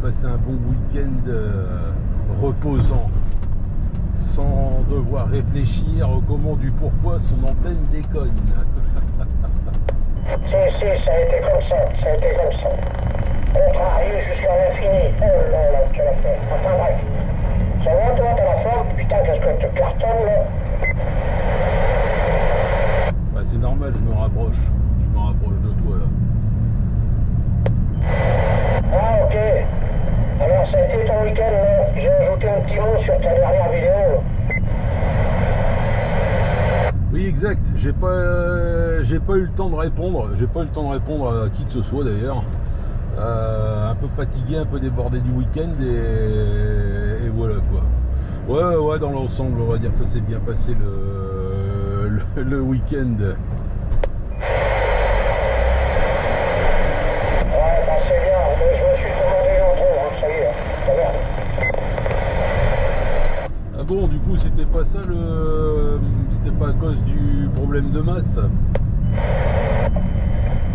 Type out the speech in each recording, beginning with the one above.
passer un bon week-end reposant, sans devoir réfléchir au comment du pourquoi son antenne déconne. Si, ça a été comme ça, Contrarié jusqu'à l'infini. Oh là là, tu l'as fait. Enfin bref. Ça va, toi, t'as la forme? Putain, qu'est-ce que tu cartonnes, là? Bah, c'est normal, je me rapproche de toi, là. Ah, ok. Alors, ça a été ton week-end, là. J'ai ajouté un petit mot sur ta dernière vidéo, là. Oui, exact. J'ai pas eu le temps de répondre. J'ai pas eu le temps de répondre à qui que ce soit, d'ailleurs. Un peu fatigué, un peu débordé du week-end et voilà quoi. Ouais, dans l'ensemble, on va dire que ça s'est bien passé le week-end. Ouais, bah c'est bien, mais je me suis commandé l'entrée, hein, ça y est, ça va. Ah bon, du coup, c'était pas ça c'était pas à cause du problème de masse?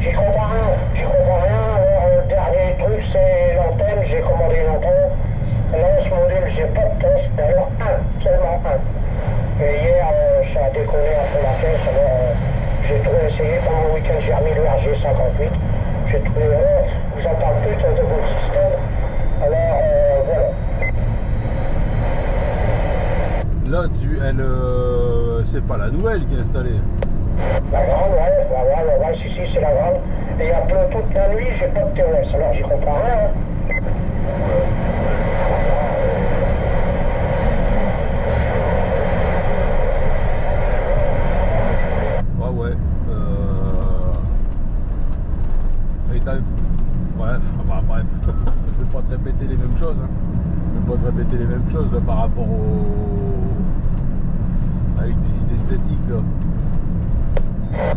J'y comprends rien. Alors, le dernier truc, c'est l'antenne. J'ai commandé une antenne. Là, ce module, j'ai pas de test. D'ailleurs, seulement un. Et hier, ça a déconné un peu la caisse. Alors, j'ai tout essayé. Pendant le week-end, j'ai remis le RG58. J'ai trouvé, vous en parlez plus de votre système. Alors, voilà. Là, c'est pas la nouvelle qui est installée. La grande, ouais, si, c'est la grande. Et il y a plein toute la nuit, j'ai pas de TOS, alors j'y comprends rien. Ouais. Et bref. Je vais pas te répéter les mêmes choses. Là, par rapport à l'électricité statique là.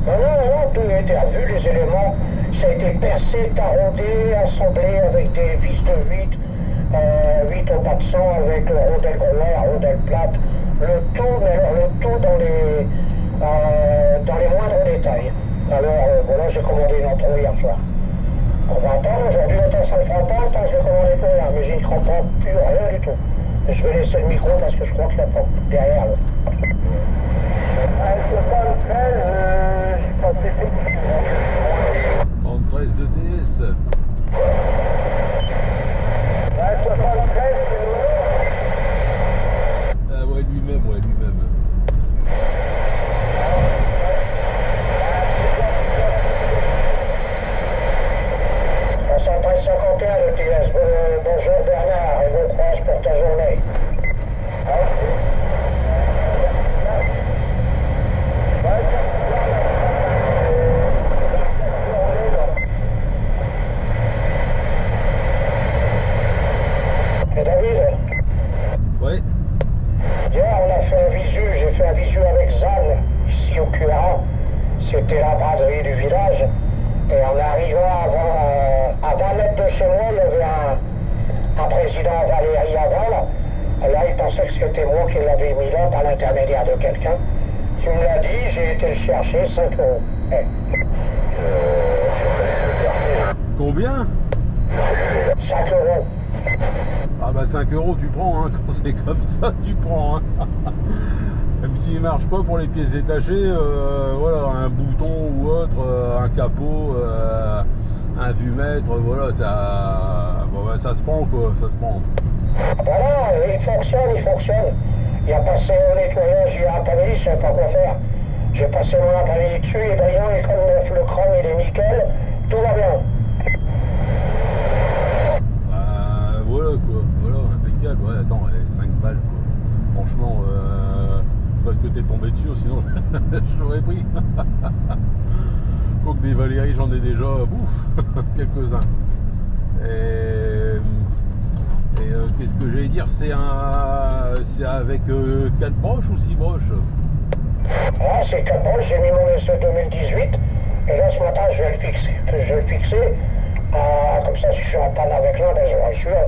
Non, tout a été revu, les éléments, ça a été percé, taraudé, assemblé avec des vis de 8 au 400 avec rondelle gros, rondelle plate, le tout dans les moindres détails. Alors voilà, j'ai commandé une entrée hier soir. On va attendre, aujourd'hui autant ça ne fera pas, autant je vais commander pour rien, mais je n'y comprends plus rien du tout. Je vais laisser le micro parce que je crois que la porte derrière là. C'est pas lequel, j'ai pas fait. 13 de DS. Ouais, 73, Ah ouais, lui-même. 51 le TS. Bonjour Bernard et bon courage pour ta journée. Et David? Ouais. Hier on a fait un visu, j'ai fait un visu avec Zan, ici au QRA. C'était la braderie du village. Et en arrivant à 20 mètres de chez moi, il y avait un président Valérie avant là. Là, il pensait que c'était moi qui l'avais mis là par l'intermédiaire de quelqu'un. Tu me l'as dit, j'ai été le chercher, 5 euros. Combien? 5 euros. Ah bah 5 euros tu prends, hein. Quand c'est comme ça, tu prends, hein. Même s'il marche pas pour les pièces détachées, voilà, un bouton ou autre, un capot, un vue-mètre, voilà, ça se prend quoi, ça se prend. Voilà, il fonctionne. Il a passé au nettoyage, il a après-midi, je ne savais pas quoi faire. J'ai passé mon après-midi dessus, il est brillant, et comme le chrome il est nickel, tout va bien. Voilà, impeccable. Ouais, attends, 5 balles quoi. Franchement, c'est parce que t'es tombé dessus, sinon je l'aurais pris. Quoique des Valérie, j'en ai déjà, quelques-uns. Et qu'est-ce que j'allais dire? C'est avec 4 broches ou 6 broches? Ah, c'est 4 broches, j'ai mis mon SE 2018, et là ce matin je vais le fixer. Comme ça, si je suis en panne avec l'un, ben je suis là.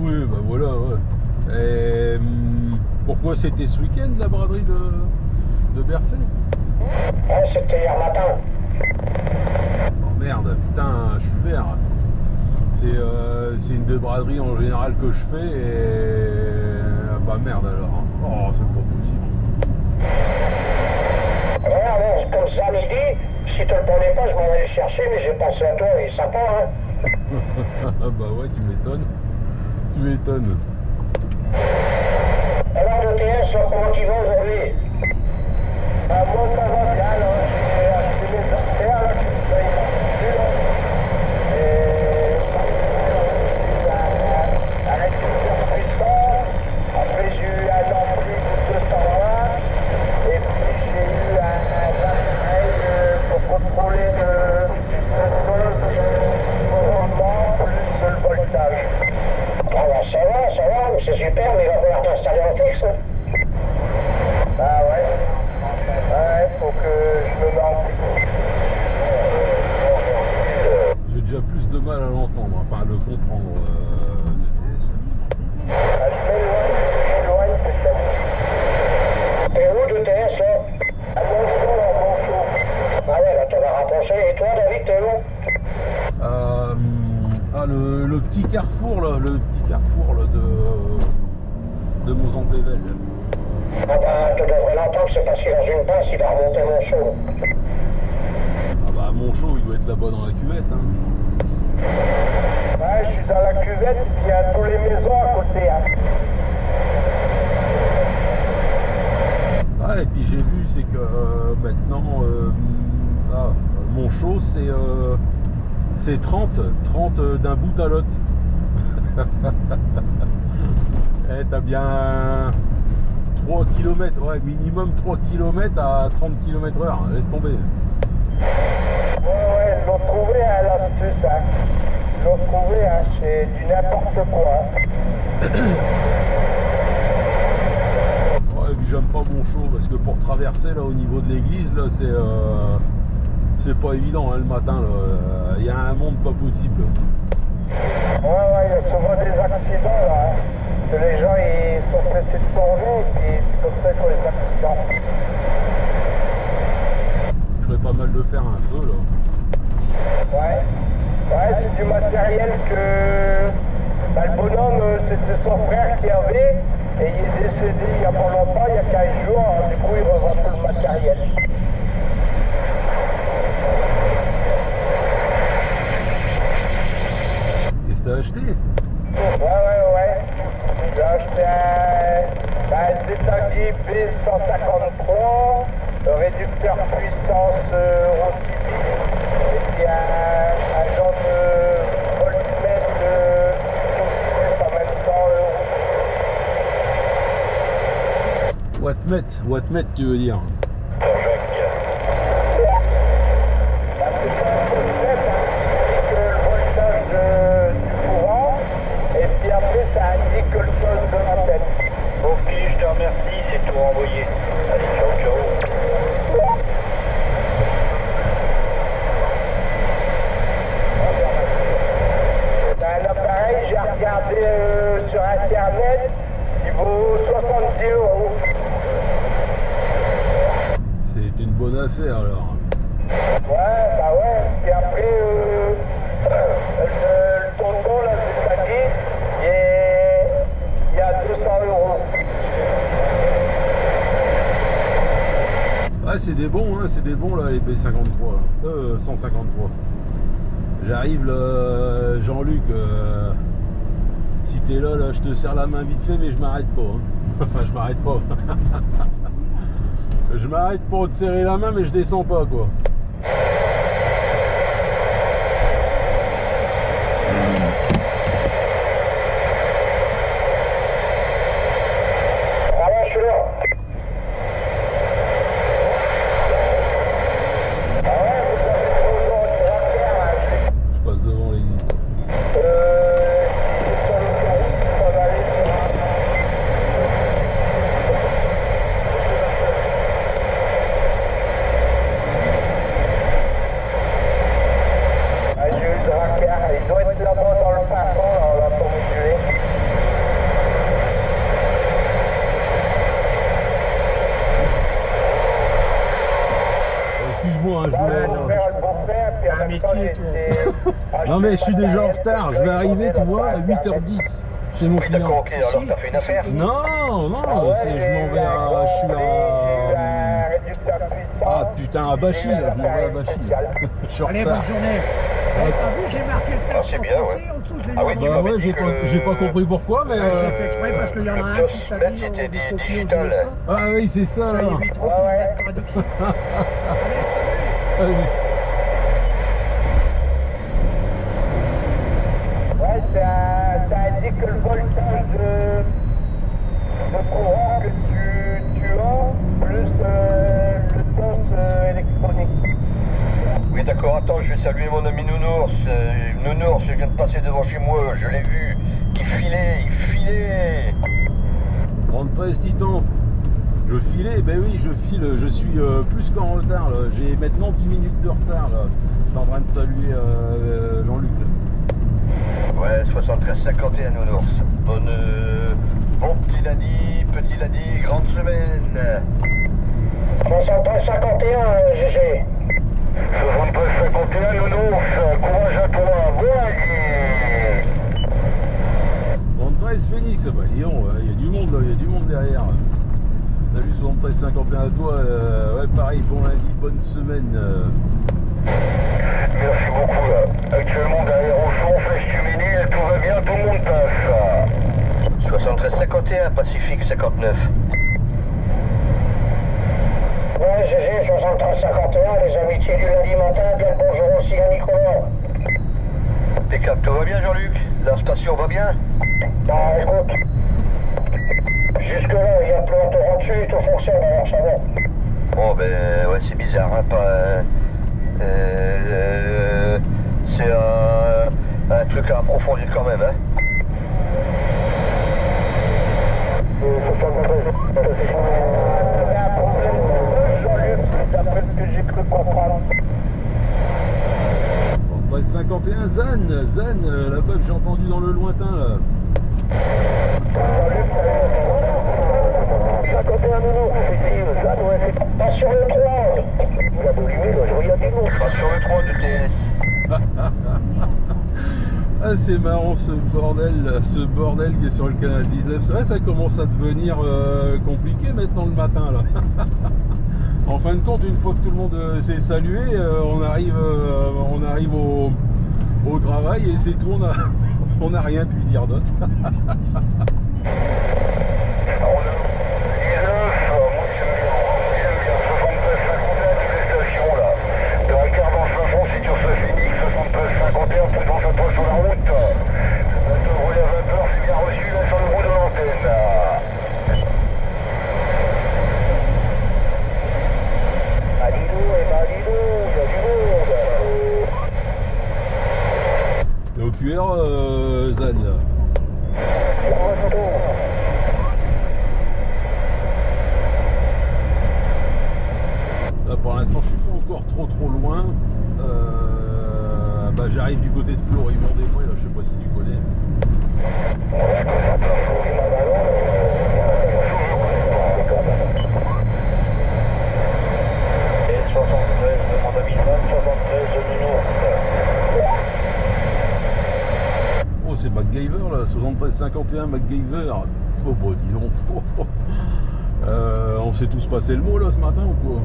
Oui, bah voilà, ouais. Et pourquoi c'était ce week-end la braderie de Bercé? Ah, c'était hier matin. merde, putain, je suis vert. C'est une débraderie en général que je fais et... bah merde alors. Oh, c'est pas possible. Ouais, alors, comme ça, midi, si tu le prenais pas, je m'en allais le chercher, mais j'ai pensé à toi, il est sympa, hein. Bah ouais, tu m'étonnes. Tu m'étonnes. Alors, le TS, comment tu vas aujourd'hui? Moi, ça va bien, là. J'ai acheté mes affaires, là, je suis pas dessus, là. Et un récupérateur puissant. Après, j'ai eu un ampli de 220. Et puis, j'ai eu un appareil pour contrôler le rendement plus le voltage. Ah bah ça va, c'est super, mais il va falloir t'installer en fixe. Ah ouais. Ouais, faut que je me mette en fixe. J'ai déjà plus de mal à l'entendre, enfin à le comprendre, le TS. Ah, je m'éloigne peut-être. T'es où de TS là? À Monchaux, là, Monchaux. Ah ouais, là, t'en as rapproché. Et toi, David, t'es où? Le petit carrefour là, de Mozambique. Ah bah, tu devrais l'entendre, c'est parce qu'il est dans une passe, il va remonter Monchaux. Ah bah Monchaux, il doit être là-bas dans la cuvette, hein. Ouais, je suis dans la cuvette, il y a tous les maisons à côté, hein. Ah et puis j'ai vu, c'est que maintenant, Monchaux, c'est 30 d'un bout à l'autre. Eh, t'as bien 3 km, ouais, minimum 3 km à 30 km/h, laisse tomber. Ouais, ils l'ont trouvé, hein, l'astuce, hein. Ils l'ont trouvé, hein, c'est du n'importe quoi. Ouais, et puis j'aime pas Monchaux parce que pour traverser là au niveau de l'église, là, c'est pas évident, hein, le matin, là. Il y a un monde pas possible. Ouais, il y a souvent des accidents, là, hein. Que les gens, ils sont pressés de tourner, et puis c'est comme ça qu'ils font les accidents. Il ferait pas mal de faire un feu, là. Ouais, c'est du matériel que... Bah, le bonhomme, c'était son frère qui avait, et il est décédé il y a pas longtemps, il y a 15 jours, hein, du coup il revend tout le matériel. Qu'est-ce que t'as acheté? Ouais. J'ai acheté un Zetagi B153, réducteur puissance Eurocivic, et puis un genre de voltmètre en même temps Wattmètre, tu veux dire? Sur internet, il vaut 70 €. C'est une bonne affaire alors. Ouais, bah ouais. Et après, le tonton, là, c'est Sagi, il y a 200 €. Ouais, c'est des bons, hein, là, les B53, là. 153. J'arrive là, Jean-Luc. Si t'es là, je te serre la main vite fait, mais je m'arrête pas. Hein. Enfin, je m'arrête pas. Je m'arrête pour te serrer la main, mais je descends pas, quoi. Ah ouais, je suis là. Ah ouais, vous avez toujours une frontière, hein. Je passe devant l'église. métier, toi. Non mais je suis déjà en retard, je vais arriver, tu vois, à 8h10 chez mon Oui, d'accord, client. ok, alors t'as fait une affaire? Non, non, c'est, je m'en vais à... Je suis à... Ah putain, à Bachy, là, je m'en vais à Bachy. Je suis en Allez, bonne retard. journée. T'as vu, j'ai marqué le texte c'est en bien, français, ouais. en dessous, je l'ai Ah oui, mis tu en Bah m'avais ouais, dit j'ai pas compris pourquoi, mais... Je l'ai fait exprès parce qu'il y en a un qui t'a dit C'était de des copier aux digital. USA. Ah oui, c'est ça, Ça là. évitera qu'il mette traduction. Salut. Ouais, ça indique que le voltage de courant que tu as, plus le sens électronique. Oui, d'accord, attends, je vais saluer mon ami Nounours. Nounours, je viens de passer devant chez moi, je l'ai vu. Il filait. 13 Titan. Je filais, ben oui, je file, je suis plus qu'en retard, là. J'ai maintenant 10 minutes de retard, là. Je suis en train de saluer Jean-Luc, là. Ouais, 73-51 Nounours. Bon petit lundi, grande semaine. 73-51, GG. 73-51 Nounours, courage à toi, voyez. 73 Phoenix, bah dis donc, il y a du monde là, il y a du monde derrière. Salut 73-51 à toi, ouais pareil, bon lundi, bonne semaine. Merci beaucoup là. Actuellement derrière au fond, flèche luminée, tout va bien, tout le monde passe. 73-51, Pacifique 59. Ouais, GG, 73-51, les amitiés du lundi matin, bien le bonjour aussi à Nicolas. Impeccable, tout va bien Jean-Luc? La station va bien? Bah écoute, jusque-là, il y a plus un torrent dessus, tout fonctionne, alors ça va. Bon ben ouais, c'est bizarre, hein, pas... c'est un truc à approfondir quand même, hein. Un problème de Jean-Luc, d'après ce que j'ai cru comprendre. 13-51 Zan, là-bas que j'ai entendu dans le lointain, là. 51 nounours, effectivement, ça doit être pas sur le 3. Il a volumé, là, je regarde du nom. Pas sur le 3 de TS. Ah c'est marrant ce bordel qui est sur le canal 19. C'est vrai, ça commence à devenir compliqué maintenant le matin là. En fin de compte, une fois que tout le monde s'est salué, on arrive au travail et c'est tout, on n'a rien pu dire d'autre. Et au QR, Zan là. Là, pour l'instant, je suis pas encore trop loin. Bah, j'arrive du côté de Florimond-des-Bois, là, je sais pas si tu connais. Et 73 en 2020, 73 de Nounours. Oh, c'est MacGyver là, 73-51 MacGyver. Oh, bah, dis donc. On s'est tous passé le mot là ce matin ou quoi?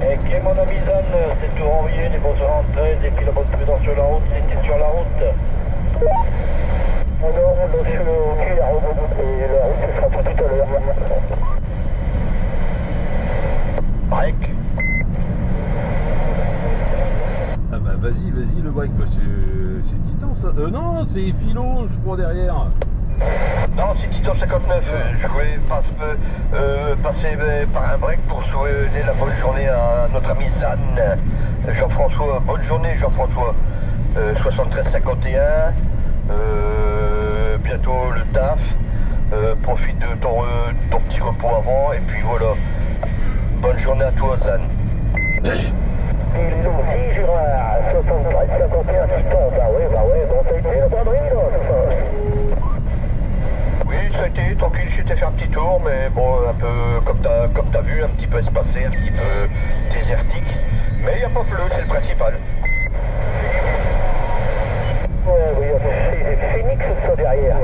Et qui est mon ami Zan, c'est tout renvoyé, niveau 73, et puis la bonne prudence sur la route, c'était sur la route. Alors, je suis au cul, la route, et la route, ce sera tout à l'heure. Break. Ah bah vas-y le break, c'est Titan ça. Non, c'est Philo, je crois derrière. Non, c'est Titan 59. Je voulais passer par un break pour souhaiter la bonne journée à notre ami Zan. Jean-François, bonne journée Jean-François. 73-51. Bientôt le taf. Profite de ton petit repos avant. Et puis voilà. Bonne journée à toi Zan. Ils l'ont dit, Gérard, 73-51 Titan, bah ouais, bon, ça a été la braderie, là, c'est ça. ça a été tranquille, j'étais fait un petit tour, mais bon, un peu comme t'as vu, un petit peu espacé, un petit peu désertique. Mais il n'y a pas plu, c'est le principal. Oui, c'est Phoenix, ça derrière.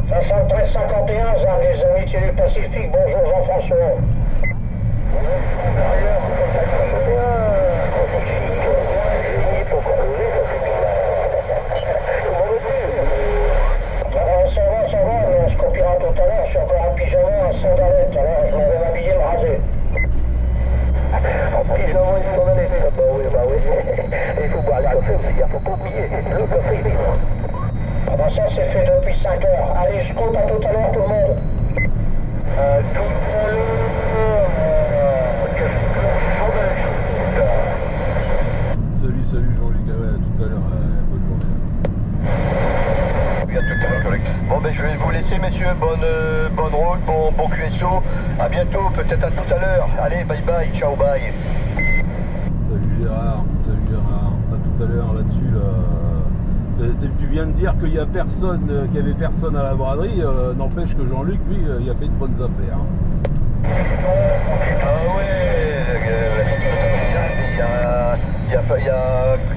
73-51, Zan, les amitiés du Pacifique, bonjour Jean-François. Ça va, mais on se copiera tout à l'heure, je suis encore en pyjama, en sandalette, alors je m'en vais m'habiller, me raser. En pyjama et sandalette, bah oui. Il faut boire le café aussi, il faut pas oublier, le café. Ah bah ça c'est fait depuis 5 heures. Allez, je compte à tout à l'heure tout le monde. Tout à l'heure, Salut Jean-Luc, ouais, à tout à l'heure, bonne journée. Oui, à tout à l'heure, Jean-Luc. Bon, ben je vais vous laisser, messieurs. Bonne route, bon QSO. À bientôt, peut-être à tout à l'heure. Allez, bye bye, ciao, bye. Salut Gérard, à tout à l'heure là-dessus. Tu viens de dire qu'il y a personne, qu'il y avait personne à la braderie. N'empêche que Jean-Luc, lui, il a fait de bonnes affaires. Ah ouais,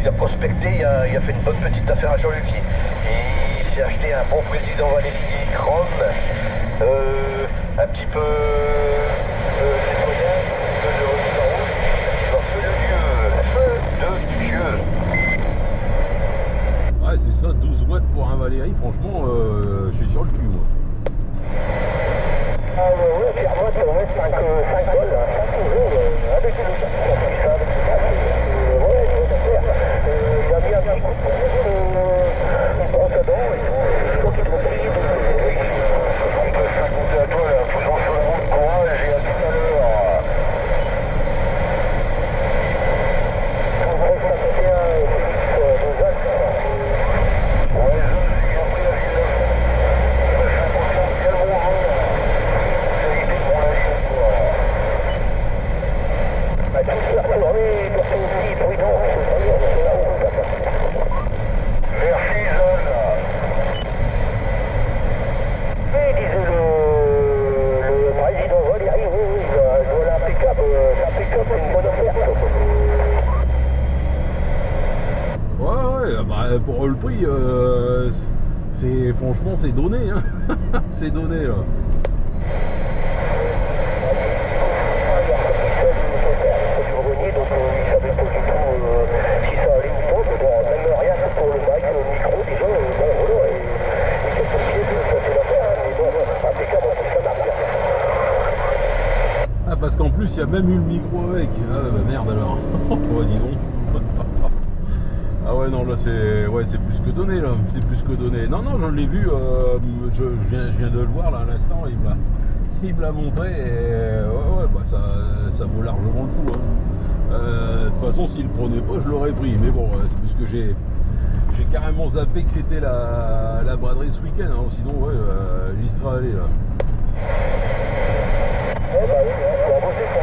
il a prospecté, il a fait une bonne petite affaire à Jean-Luc. Il s'est acheté un bon président Valérie Chrome, un petit peu nettoyage, de remise en route. Feu de Dieu. Ouais, c'est ça, 12 watts pour un Valérie, franchement, je suis sur le cul, moi. Ah ouais, puis moi tu remets 5 balles, 5 euros, avec le puissable. Ouais, il a mis un petit coup de une brosse à dents et tout, je crois qu'il doit payer. On peut s'accompter à toi, là, faut sur le monde, courage et à tout à l'heure. On va s'accompter à Félix de Zan. Ouais, j'ai appris à Ville. Quel bonjour. Merci, Zol. Oui, disait le président Valérie, oui, je vois l'impeccable, c'est une bonne offerte. Ouais, bah, pour le prix, franchement, c'est donné, hein. C'est donné, là. Ah, parce qu'en plus, il y a même eu le micro avec. Ah, bah merde alors. Oh, dis donc. Ah ouais, non, là, c'est plus que donné, là. C'est plus que donné. Non, je l'ai vu. Je viens de le voir, là, à l'instant. Il me l'a montré. Et ouais, bah, ça vaut largement le coup, hein. De toute façon, s'il le prenait pas, je l'aurais pris. Mais bon, c'est parce que j'ai carrément zappé que c'était la braderie ce week-end, hein. Sinon, ouais, j'y serais allé, là. Ouais, bah oui, on va bosser ça.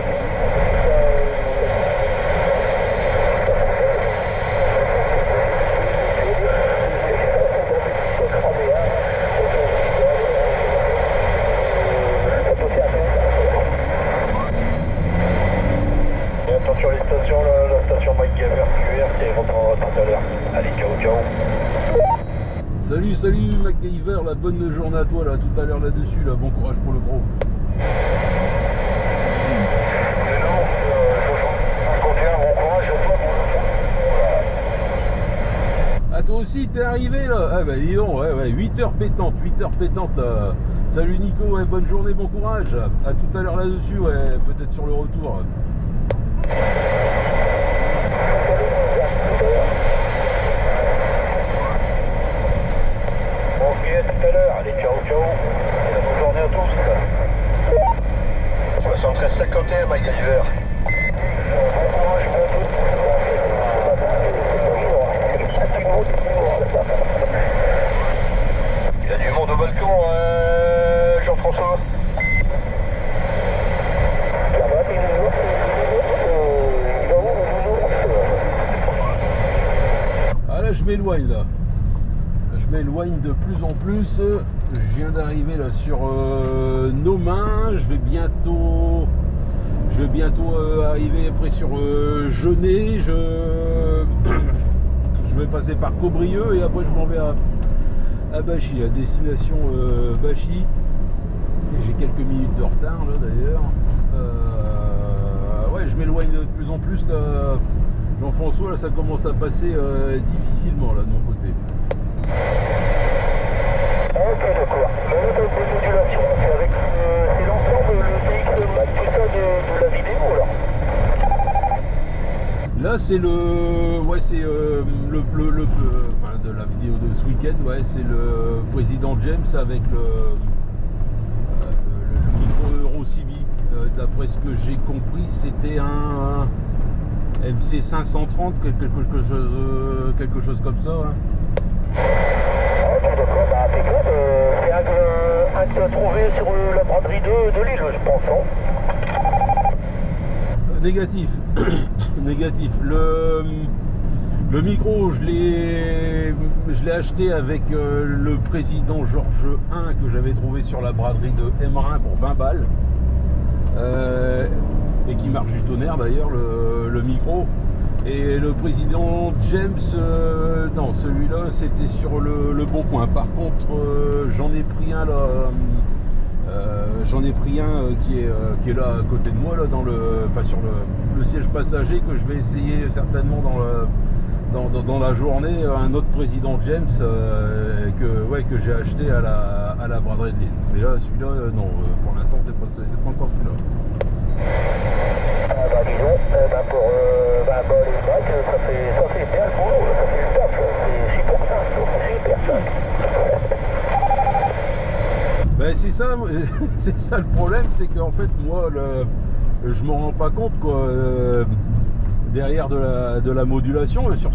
Et attention les stations, la station MacGyver QRT reprendra tout à l'heure. Allez, ciao. Salut MacGyver, la bonne journée à toi, là, tout à l'heure là-dessus, là. Bon courage pour le gros. Ah, toi aussi t'es arrivé là? Ah bah dis donc, ouais, 8h pétante là. Salut Nico, ouais, bonne journée, bon courage. À tout à l'heure là-dessus, ouais, peut-être sur le retour. Ok, à tout à l'heure, allez, ciao. Et bonne journée à tous. 73-51, MacGyver. Bon courage pour tous. Il y a du monde au balcon, Jean-François. Ah là je m'éloigne là. m'éloigne de plus en plus. Je viens d'arriver là sur nos mains. Je vais bientôt arriver après sur Genêt. Je vais passer par Caubrieux et après je m'en vais à Bachy, à destination Bachy. Et j'ai quelques minutes de retard là d'ailleurs. Ouais, je m'éloigne de plus en plus là. Jean-François, là, ça commence à passer difficilement là de mon côté. Ok, d'accord. Dans notre modulation, c'est avec c'est l'ensemble, le VX Max, tout ça de la vidéo alors. Là, c'est le enfin, de la vidéo de ce week-end. Ouais, c'est le président James avec le micro Euro CB. D'après ce que j'ai compris, c'était un MC 530, quelque chose comme ça. Hein. Ok, d'accord, bah impeccable. C'est un que tu as trouvé sur la braderie de Lille, je pense. Hein. Négatif. Négatif. Le micro, je l'ai acheté avec le président Georges 1 que j'avais trouvé sur la braderie de Emmerin pour 20 balles. Et qui marche du tonnerre d'ailleurs, le micro. Et le président James, non, celui-là c'était sur le bon coin. Par contre, j'en ai pris un là. Qui est là à côté de moi, là, sur le siège passager, que je vais essayer certainement dans la journée. Un autre président James que j'ai acheté à la braderie de Lille. Mais là, celui-là, non, pour l'instant, c'est pas encore celui-là. Bah disons, pour les Macs, ça fait bien le boulot, ça fait le taf, c'est super simple, c'est super simple. Ben c'est ça le problème, c'est qu'en fait moi je m'en rends pas compte quoi. Derrière de la modulation, sur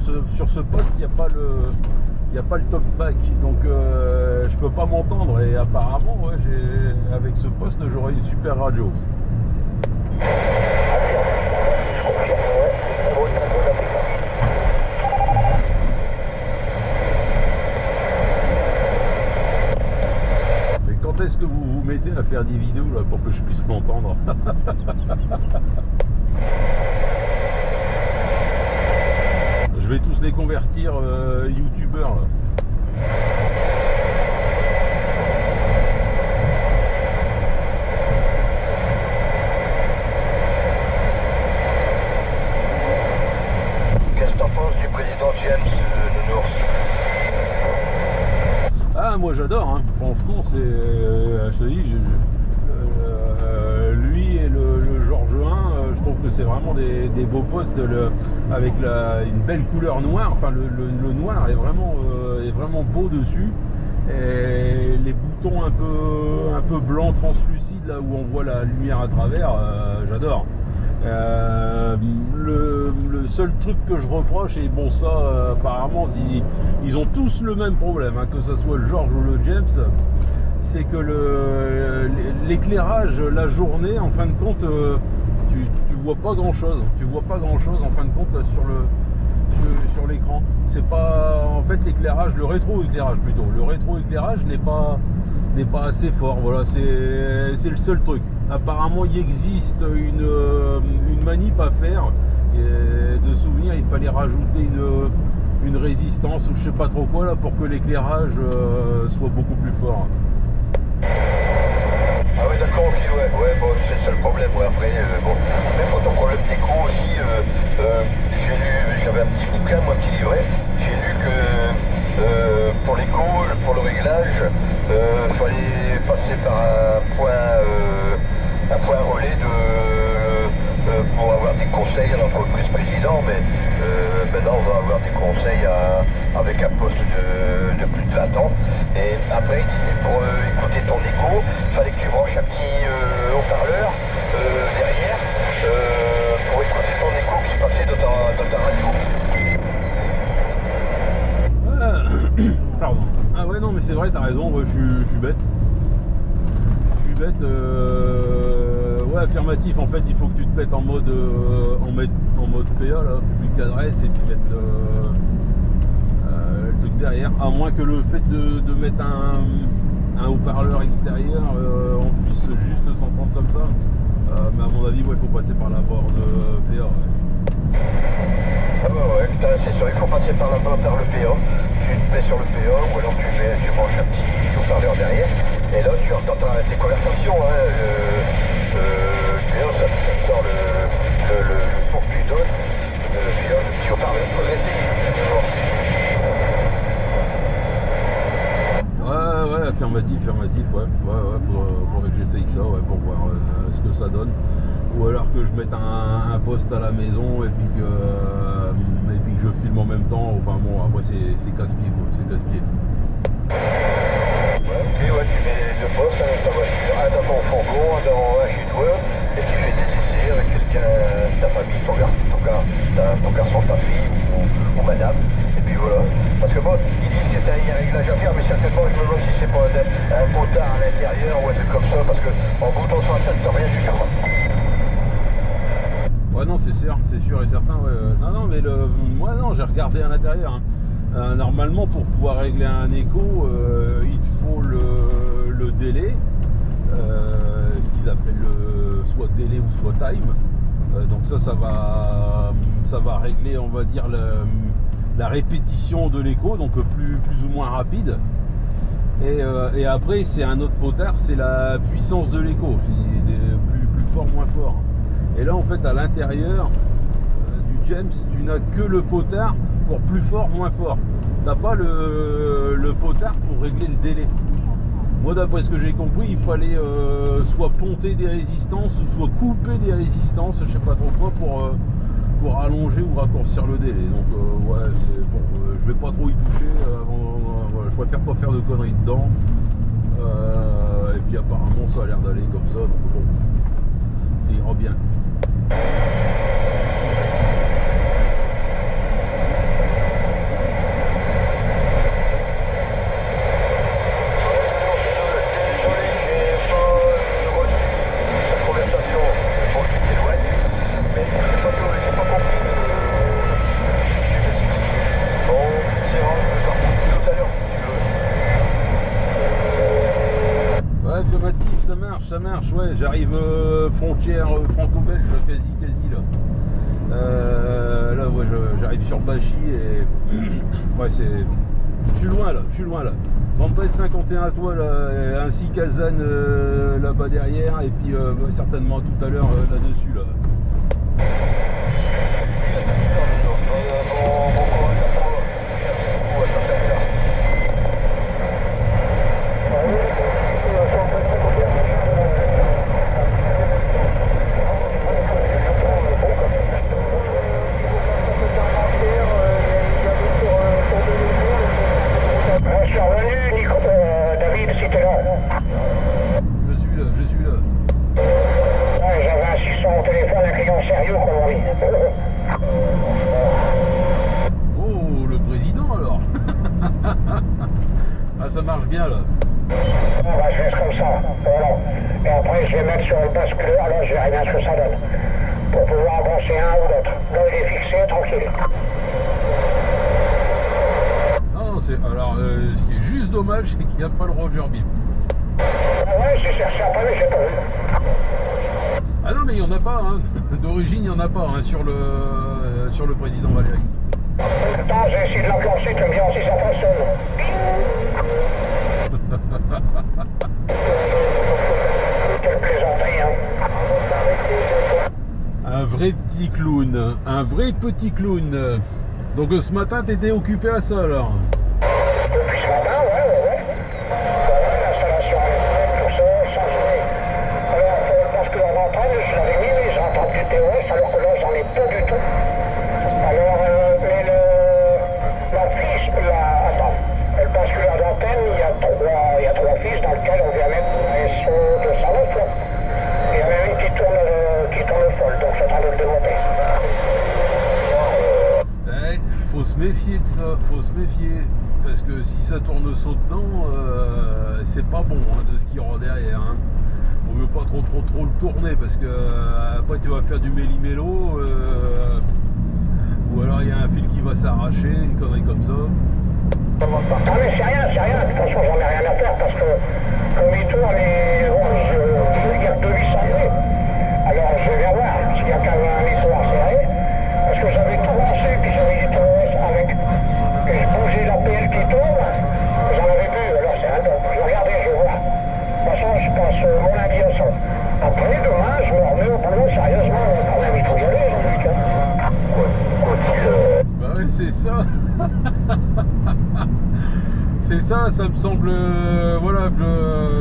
ce poste il n'y a pas le talkback, donc je peux pas m'entendre, et apparemment ouais, avec ce poste j'aurai une super radio. Quand est-ce que vous vous mettez à faire des vidéos là pour que je puisse m'entendre? Je vais tous les convertir youtubeurs là. Qu'est-ce que t'en penses du président James Nounours? Ah, moi j'adore, hein. Franchement, c'est. Je te dis, lui et le Georges 1, je trouve que c'est vraiment des beaux postes avec une belle couleur noire. Enfin, le noir est vraiment beau dessus. Et les boutons un peu blancs, translucides, là où on voit la lumière à travers, j'adore. Le seul truc que je reproche, et bon ça apparemment ils ont tous le même problème, hein, que ce soit le Georges ou le James, c'est que l'éclairage la journée, en fin de compte, tu vois pas grand chose. Tu vois pas grand chose en fin de compte là, sur l'écran. C'est pas en fait l'éclairage, le rétroéclairage plutôt. Le rétroéclairage n'est pas assez fort. Voilà, c'est le seul truc. Apparemment, il existe une manip à faire. Et de souvenir, il fallait rajouter une résistance ou je sais pas trop quoi là pour que l'éclairage soit beaucoup plus fort. Ah oui, d'accord, ok, ouais, bon, c'est ça le problème, ouais, après, bon, même pour ton problème d'écho aussi, j'ai lu, j'avais un petit bouquin, moi, qui livrait, j'ai lu que pour l'écho, pour le réglage, il fallait passer par un point relais pour avoir des conseils à l'entreprise président, mais maintenant on va avoir des conseils avec un poste de plus de 20 ans. Et après, il disait pour écouter ton écho, il fallait que tu branches un petit haut-parleur derrière pour écouter ton écho qui passait dans ta radio. Pardon. Ah ouais, non, mais c'est vrai, t'as raison, ouais, je suis bête. Je suis bête. Ouais, affirmatif, en fait, il faut que tu te mettes en mode PA, là, public adresse, et puis mettre le truc derrière, à moins que le fait de mettre un haut-parleur extérieur, on puisse juste s'entendre comme ça. Mais à mon avis, il faut passer par la borne PA. Ouais. Ah bah ouais, c'est sûr, il faut passer par la borne vers le PA. Tu te mets sur le PA ou alors tu branches un petit haut-parleur derrière. Et là, tu entends tes conversations. Hein, ça te sort le son que tu donnes. Le petit haut-parleur, il faut l'essayer. Ouais, affirmatif, ouais. Faudrait que j'essaye ça, ouais, pour voir ce que ça donne. Ou alors que je mette un poste à la maison et puis que je filme en même temps. Enfin bon, après c'est casse-pied, quoi, c'est casse-pied. Ouais, puis ouais, tu mets deux postes avec ta voiture, un dans ton fourgon, un chez toi, et tu fais des essais avec quelqu'un de ta famille, ton garçon, ta fille ou madame, et puis voilà. Parce que bon, ils disent que t'as un réglage à faire, mais certainement je me demande si c'est pas un potard à l'intérieur ou un truc comme ça, parce que en bouton 67, t'as rien du tout. Ouais, non, c'est sûr et certain, ouais. Non, mais moi non, j'ai regardé à l'intérieur. Hein. Normalement, pour pouvoir régler un écho, il te faut le délai, ce qu'ils appellent soit délai ou soit time. Donc ça va régler, on va dire, la répétition de l'écho, donc plus ou moins rapide. Et après, c'est un autre potard, c'est la puissance de l'écho, plus fort, moins fort. Et là, en fait, à l'intérieur du James, tu n'as que le potard pour plus fort, moins fort. Tu n'as pas le potard pour régler le délai. Moi, d'après ce que j'ai compris, il fallait soit ponter des résistances, soit couper des résistances, je sais pas trop quoi, pour allonger ou raccourcir le délai. Donc, ouais, c'est bon, je vais pas trop y toucher. Je préfère pas faire de conneries dedans. Et puis, apparemment, ça a l'air d'aller comme ça. Donc, bon, ça ira bien. Ça marche, ouais, j'arrive frontière franco-belge quasi là. Là ouais, j'arrive sur Bachy et ouais, je suis loin là. Vampel 51 à toi là, ainsi qu'Azan là-bas derrière et puis certainement tout à l'heure là-dessus là. Ça marche bien là. On va faire comme ça, voilà. Et après je vais mettre sur le basculeur, là je verrai bien ce que ça donne. Pour pouvoir avancer un ou l'autre. Là il est fixé, tranquille. Non, alors ce qui est juste dommage, c'est qu'il n'y a pas le Roger Bip. Ouais, j'ai cherché après mais j'ai pas vu. Ah non mais il n'y en a pas, hein. D'origine il n'y en a pas hein, sur le président Valéry. Attends, j'ai essayé de l'enclencher, tu me dis si ça fonctionne. Quelle plaisanterie, hein. Un vrai petit clown, un vrai petit clown. Donc ce matin t'étais occupé à ça alors? Depuis ce matin, ouais. L'installation électrique, tout ça, changé. Alors, parce que la montagne, je l'avais mis, mais j'ai entendu TOS, alors que là, j'en ai pas du tout. Alors, mais la fiche, attends, le basculeur d'antenne, il y a trois fiches dans lesquelles on vient mettre un SO209, là. Il y en a une qui tourne folle, donc c'est en train de le démonter. Faut se méfier de ça, faut se méfier. Parce que si ça tourne saut dedans, c'est pas bon hein, de ce qu'il y aura derrière. Hein. Vaut mieux pas trop le tourner parce que après tu vas faire du méli-mélo ou alors il y a un fil qui va s'arracher, une connerie comme ça. Ah mais c'est rien, de toute façon j'en ai rien à faire parce que comme il tourne, il y a 2 vis serrées. Alors je vais voir s'il y a quand même un histoire serré, parce que j'avais tout lancé, puis j'avais dit avec, que je bougeais la pelle qui tourne, j'en avais vu, alors c'est un donc, je regardais, je vois. De toute façon je passe mon avis au son. Après demain je me remets au boulot sérieusement, quand même il faut y aller Jean-Luc. Bah oui, c'est ça. C'est ça, ça me semble. Voilà,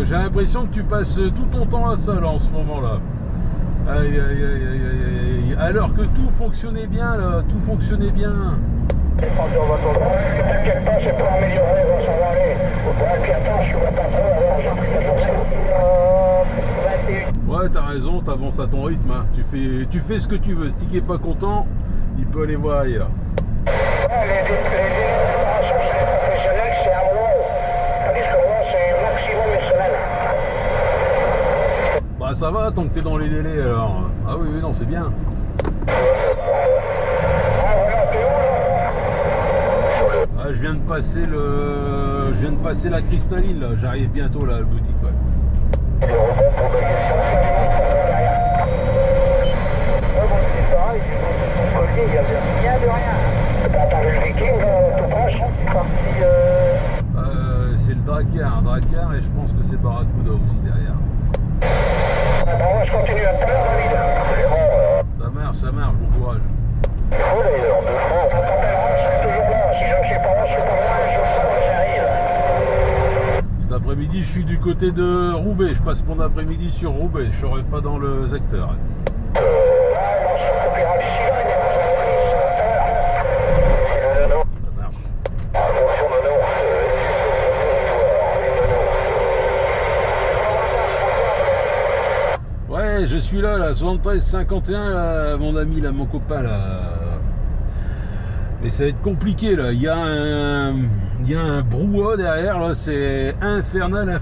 j'ai l'impression que tu passes tout ton temps à ça là en ce moment-là. Aïe, aïe, aïe, aïe, aïe, aïe. Alors que tout fonctionnait bien là, tout fonctionnait bien. T'inquiète pas, c'est pour améliorer, ça va aller. Et puis attends, je vois pas trop, alors j'ai pris la journée. Ouais, t'as raison, t'avances à ton rythme. Hein. Tu fais ce que tu veux. Si tu n'es pas content, il peut aller voir ailleurs. Ouais, les déclarations chez les professionnels, c'est un mois. Tandis que moi, c'est maximum une semaine. Bah ça va, tant que t'es dans les délais alors. Ah oui, oui, non, c'est bien. Ah voilà, t'es où là? Ah, je viens de passer la cristalline là. J'arrive bientôt là à la boutique. Ouais. Il y a de rien. T'as entendu le Viking tout proche? C'est le Drakkar et je pense que c'est Barracuda aussi derrière. Ah bah moi je continue à tout à l'heure, David. Ça marche, bon courage. Il faut d'ailleurs, 2 fois. Je serai toujours là. Si je ne suis pas là, je suis pas là, je sais quand j'arrive. Cet après-midi, je suis du côté de Roubaix. Je passe mon après-midi sur Roubaix. Je serai pas dans le secteur. Ouais, je suis là, 73-51, là, mon ami, là, mon copain, là. Mais ça va être compliqué, là. Il y a un brouhaha derrière, là. C'est infernal.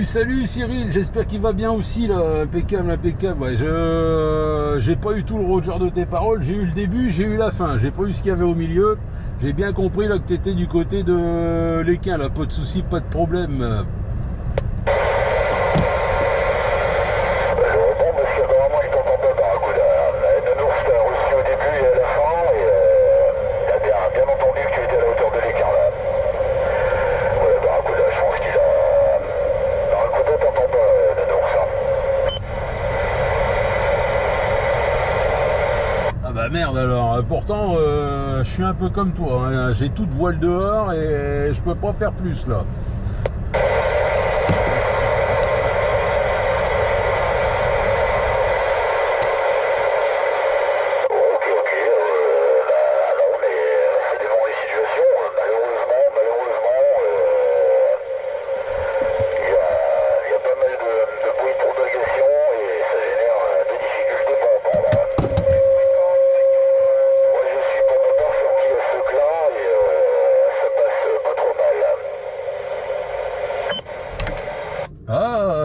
Salut Cyril, j'espère qu'il va bien aussi là, impeccable. Ouais, j'ai pas eu tout le Roger de tes paroles, j'ai eu le début, j'ai eu la fin, j'ai pas eu ce qu'il y avait au milieu. J'ai bien compris là que tu étais du côté de l'Équin là, pas de soucis, pas de problème. Merde alors, pourtant je suis un peu comme toi, hein. J'ai toute voile dehors et je peux pas faire plus là.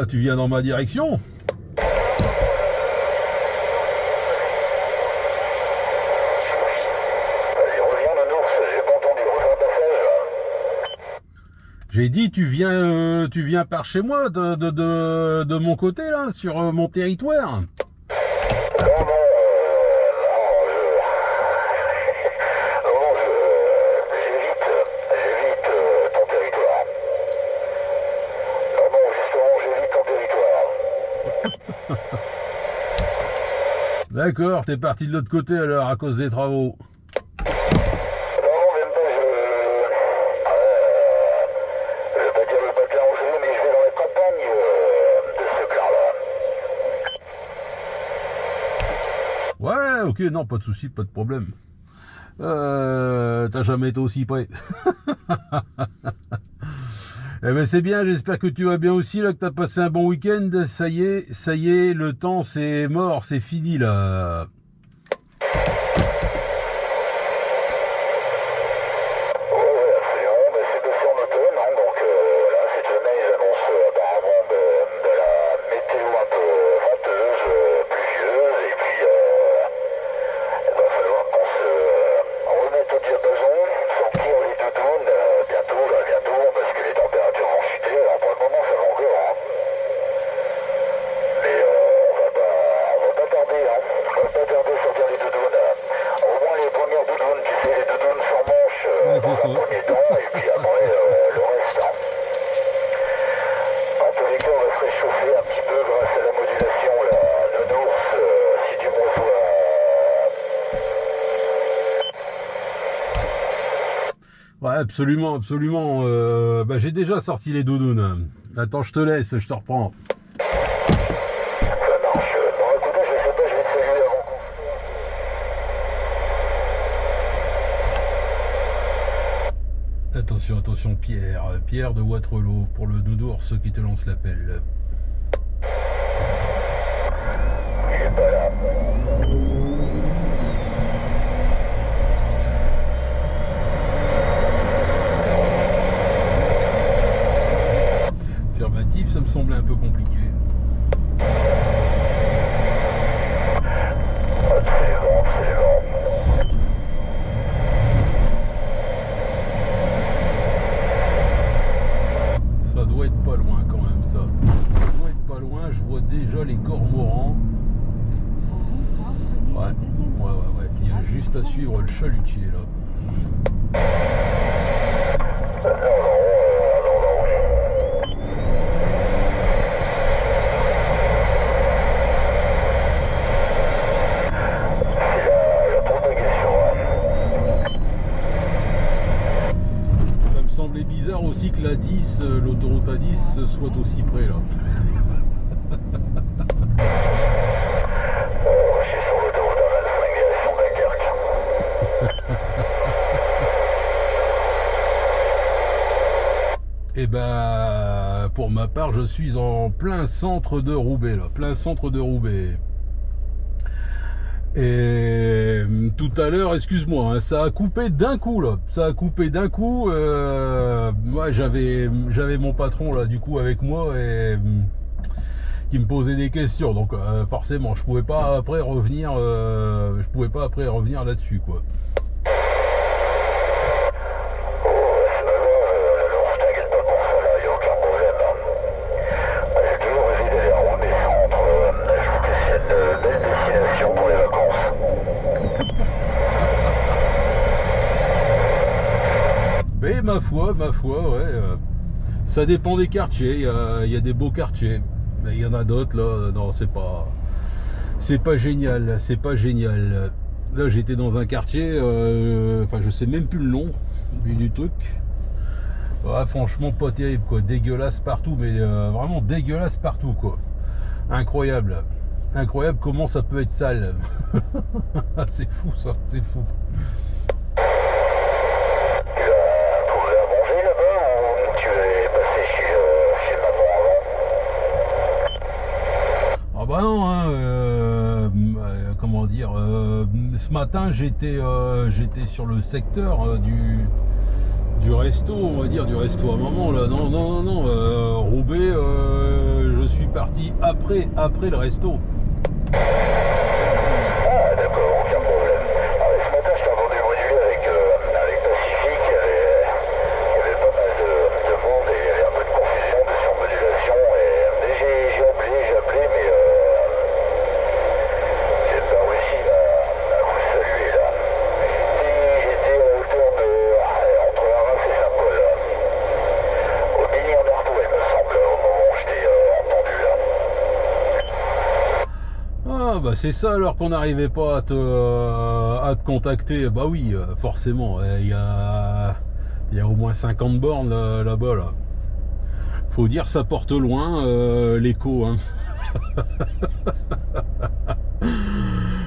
Tu viens dans ma direction? J'ai dit tu viens par chez moi de mon côté là, sur mon territoire. D'accord, t'es parti de l'autre côté alors à cause des travaux. Ouais, ok, non, pas de souci, pas de problème. T'as jamais été aussi près. Eh ben c'est bien, j'espère que tu vas bien aussi, là, que t'as passé un bon week-end. Ça y est, le temps c'est mort, c'est fini là. Ouais, c'est ça. Et puis après, le reste. En tous les cas, on va se réchauffer un petit peu grâce à la modulation, la nounours, si tu me reçois. Ouais, absolument, absolument. Bah, j'ai déjà sorti les doudounes. Attends, je te laisse, je te reprends. Ça marche. Bon, écoutez, je sais pas, je vais te saluer avant. Attention, attention, Pierre de Waterloo pour le doudours qui te lance l'appel. Il est pas là. Affirmatif, ça me semblait un peu compliqué. Absolument. Ça doit être pas loin quand même, ça. Ça doit être pas loin, je vois déjà les cormorans. Ouais. Il y a juste à suivre le chalutier là. Ça me semblait bizarre aussi que la 10, l'autoroute A10 soit aussi près là. Je suis sur l'autoroute A25 direction Dunkerque. Et ben, pour ma part, je suis en plein centre de Roubaix là, plein centre de Roubaix. Et tout à l'heure, excuse-moi, hein, ça a coupé d'un coup là, ça a coupé d'un coup. Moi, j'avais mon patron là, du coup, avec moi et qui me posait des questions. Donc, forcément, je pouvais pas après revenir, là-dessus quoi. Mais ma foi, ouais. Ça dépend des quartiers. Il y a des beaux quartiers. Mais il y en a d'autres là. Non, c'est pas génial. C'est pas génial. Là, j'étais dans un quartier. Enfin, je sais même plus le nom du truc. Ouais, franchement, pas terrible quoi. Dégueulasse partout, mais vraiment dégueulasse partout quoi. Incroyable. Incroyable comment ça peut être sale. C'est fou ça. C'est fou. Bah non, hein, comment dire, ce matin j'étais sur le secteur du resto, on va dire, du resto à maman là. Non, Roubaix, je suis parti après le resto. Ah d'accord, aucun problème. Ce matin je t'ai entendu moduler avec Pacifique, il y avait pas mal de monde et il y avait un peu de confusion de surmodulation et j'ai appelé mais j'ai pas réussi à vous saluer là. J'étais à la hauteur entre Arras et Saint-Paul, au Binière d'Artois il me semble, au moment où je t'ai entendu là. Ah bah c'est ça alors qu'on n'arrivait pas à te contacter. Bah oui, forcément, il y a au moins 50 bornes là-bas là. Faut dire ça porte loin l'écho hein.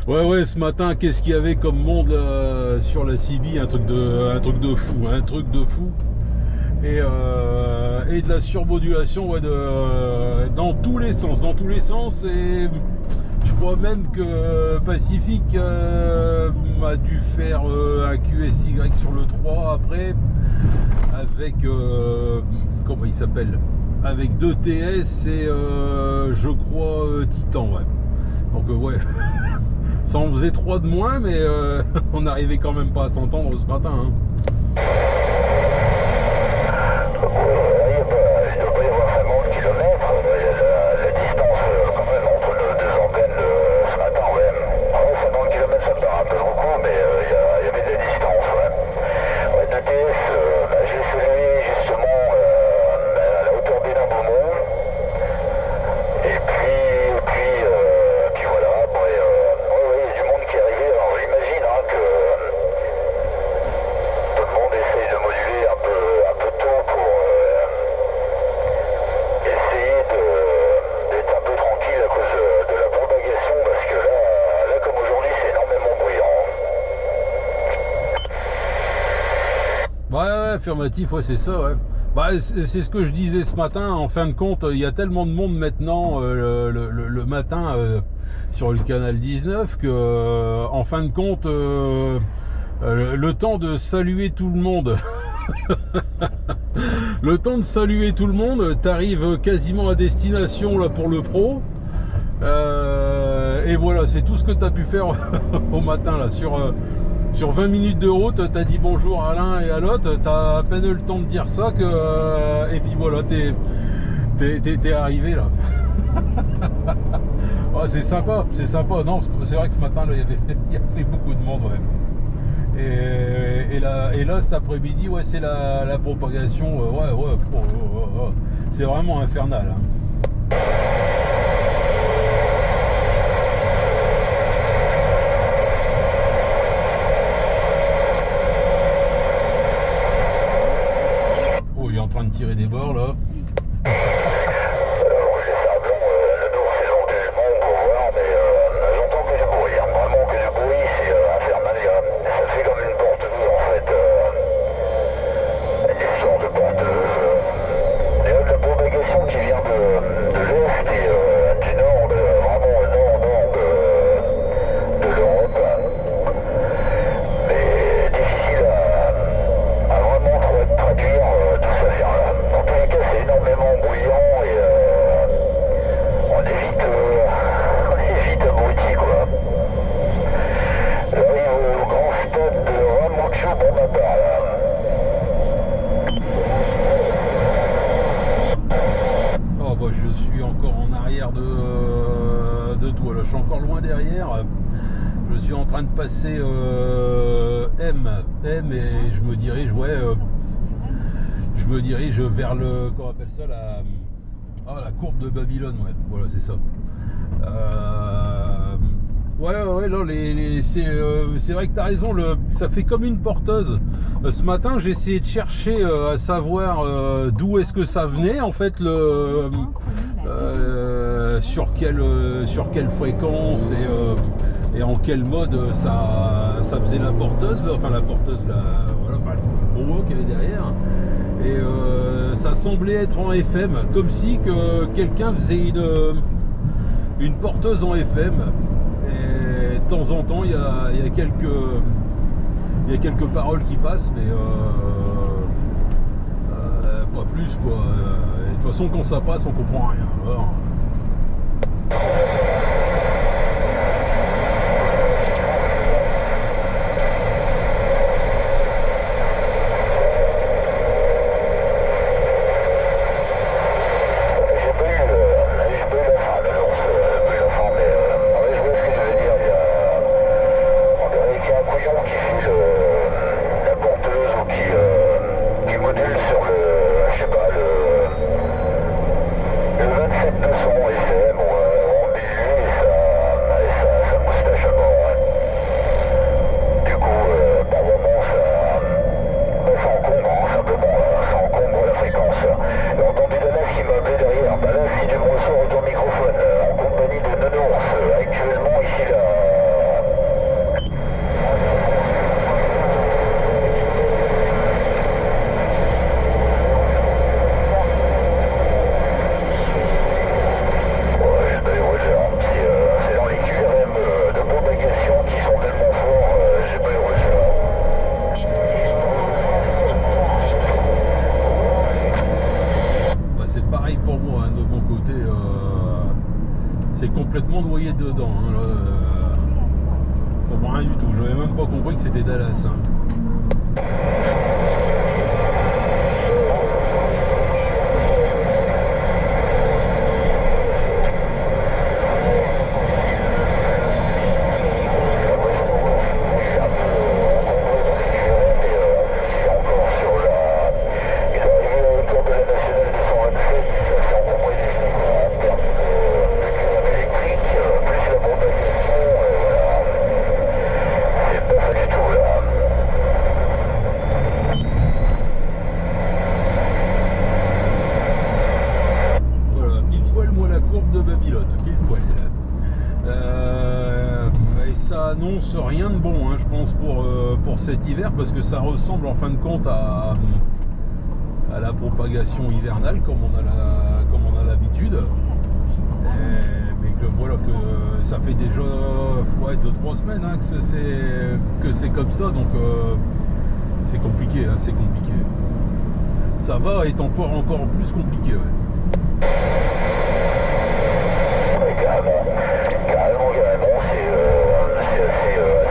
Ouais, ce matin, qu'est-ce qu'il y avait comme monde sur la CB, un truc de fou, et de la surmodulation, ouais, dans tous les sens, et je crois même que Pacific a dû faire un QSY sur le 3 après, avec comment il s'appelle, avec 2 TS et je crois Titan, ouais. Donc ouais, ça en faisait 3 de moins, mais on n'arrivait quand même pas à s'entendre ce matin, hein. Affirmatif, ouais, c'est ça, ouais. Bah, c'est ce que je disais ce matin. En fin de compte, il y a tellement de monde maintenant le matin sur le canal 19 que, en fin de compte, le temps de saluer tout le monde, le temps de saluer tout le monde, t'arrives quasiment à destination là pour le pro. Et voilà, c'est tout ce que tu as pu faire au matin là sur 20 minutes de route. T'as dit bonjour à l'un et à l'autre, t'as à peine eu le temps de dire ça et puis voilà, t'es arrivé là. Oh, c'est sympa. Non, c'est vrai que ce matin là, il y avait beaucoup de monde, ouais. Et là cet après-midi, ouais, c'est la propagation, c'est vraiment infernal, hein. En train de tirer des bords là. Je suis encore loin derrière. Je suis en train de passer M et je me dirige, vers le, comment on appelle ça, la courbe de Babylone, ouais, voilà, c'est ça. Ouais, non, c'est vrai que t'as raison, ça fait comme une porteuse. Ce matin, j'ai essayé de chercher à savoir d'où est-ce que ça venait, en fait, sur quelle fréquence et en quel mode ça faisait la porteuse, là, enfin la porteuse, voilà, enfin, le gros qu'il y avait derrière. Et ça semblait être en FM, comme si que quelqu'un faisait une porteuse en FM. Et de temps en temps, il y a quelques paroles qui passent, mais pas plus, quoi. Et de toute façon, quand ça passe, on comprend rien. Alors, le 27 200 SM ou voyais dedans. Hein, là, je comprends rien du tout. Je n'avais même pas compris que c'était Dallas. Hein. Annonce rien de bon, hein, je pense, pour cet hiver, parce que ça ressemble en fin de compte à la propagation hivernale comme on a l'habitude, mais que voilà, que ça fait déjà 2-3 semaines hein, que c'est comme ça, donc c'est compliqué, hein, c'est compliqué. Ça va être encore plus compliqué. Ouais. Carrément,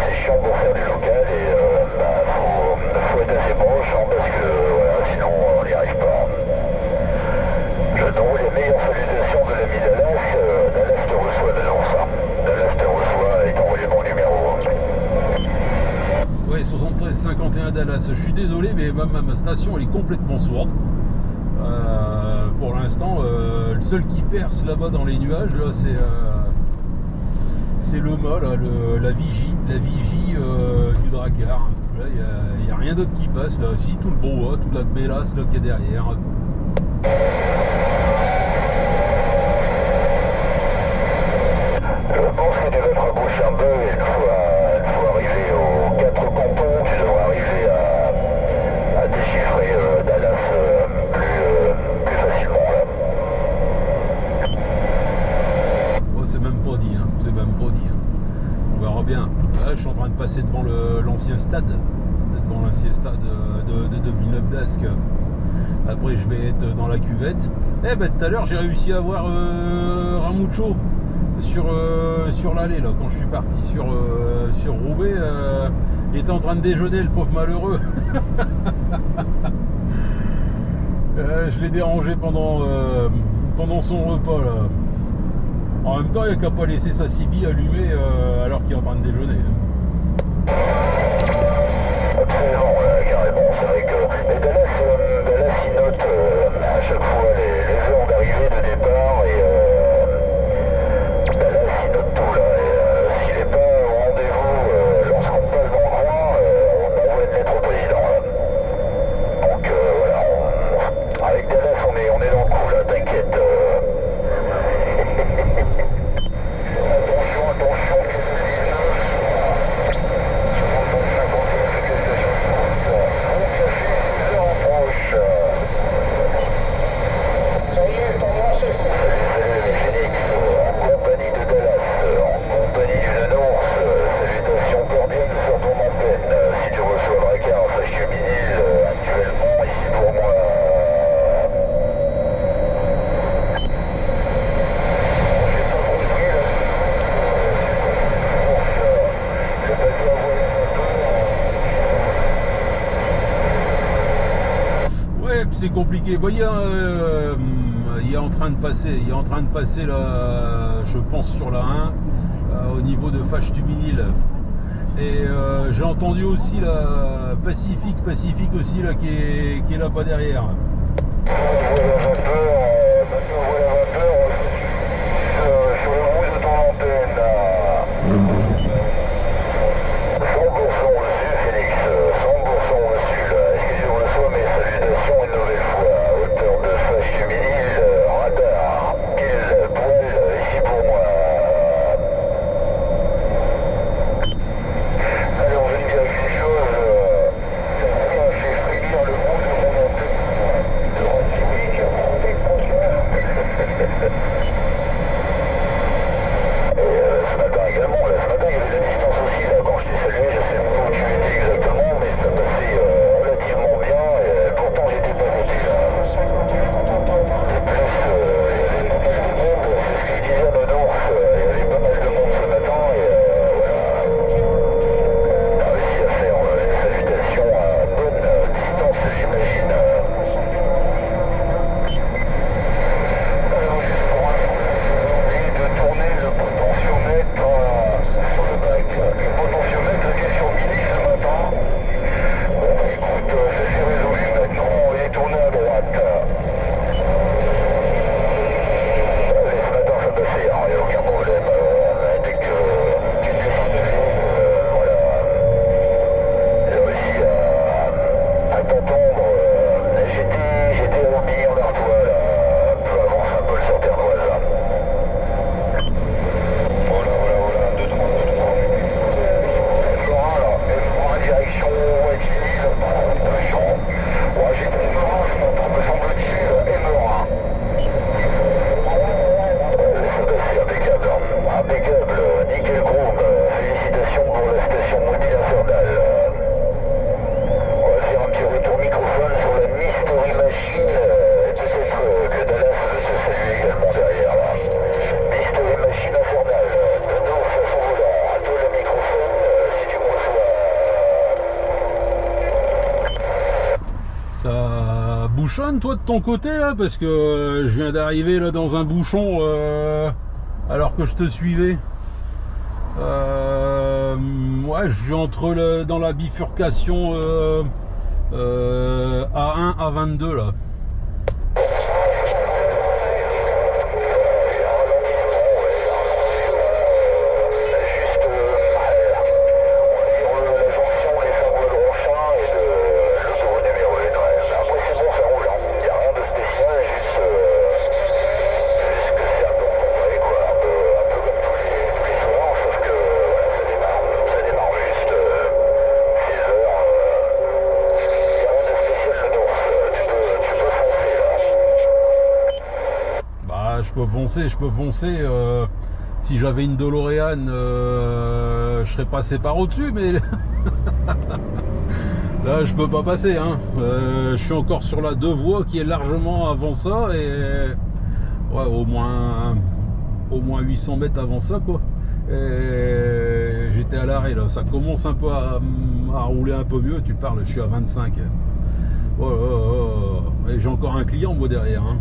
c'est chiant pour faire du local et faut être assez proche hein, parce que voilà, sinon on n'y arrive pas. Je t'envoie les meilleures salutations de l'ami Dallas. Dallas te reçoit dedans ça. Dallas te reçoit et t'envoie les bons numéros. Ouais, 73-51 Dallas. Je suis désolé, mais ma station elle est complètement sourde. Pour l'instant, le seul qui perce là-bas dans les nuages, là, c'est le mât, là, la vigie du Drakkar. Là, il n'y a rien d'autre qui passe. Là, si tout le brouhaha, toute la bélasse là qu'il y a derrière. Je pense que tu vas te reboucher un peu et une fois arrivé aux 4 cantons, tu devras arriver à déchiffrer Dallas plus facilement là. Oh, c'est même pas dit, hein. C'est même pas dit. Hein. On verra bien. Là, je suis en train de passer devant l'ancien stade, de Villeneuve d'Ascq. Après, je vais être dans la cuvette. Eh ben, tout à l'heure, j'ai réussi à voir Ramucho sur l'allée, là, quand je suis parti sur Roubaix. Il était en train de déjeuner, le pauvre malheureux. Je l'ai dérangé pendant son repas, là. En même temps, il n'y a qu'à pas laisser sa CB allumée alors qu'il est en train de déjeuner. Absolument, carrément. C'est vrai que mais Dallas il note à chaque fois les heures d'arrivée, de départ et Dallas il note tout là. Et s'il n'est pas au rendez-vous lorsqu'on passe dans le coin, on envoie une lettre au président là. Donc voilà, avec Dallas on est dans le coup là, t'inquiète. Attention, que c'est compliqué. Bon, il est en train de passer là, je pense sur la 1 au niveau de Fâche-Tuminil. Et j'ai entendu aussi la Pacifique aussi là qui est là-bas derrière. Sur le bruit de ton antenne. 100% reçu, Félix. 100% reçu. Est-ce que tu reçois mes salutations une nouvelle fois à hauteur de Fâche-Tuminil, radar, pile poil ici pour moi. Alors je vais dire une chose, ça m'a fait frémir le bruit de mon antenne de radio. Ça bouchonne toi de ton côté là, parce que je viens d'arriver là dans un bouchon alors que je te suivais. Ouais, je suis dans la bifurcation A1, A22 là. Je peux foncer. Si j'avais une DeLorean, je serais passé par au-dessus, mais là je peux pas passer. Hein. Je suis encore sur la 2 voies qui est largement avant ça et ouais, au moins 800 mètres avant ça quoi. Et j'étais à l'arrêt là. Ça commence un peu à rouler un peu mieux. Tu parles, je suis à 25. Et j'ai encore un client moi derrière. Hein.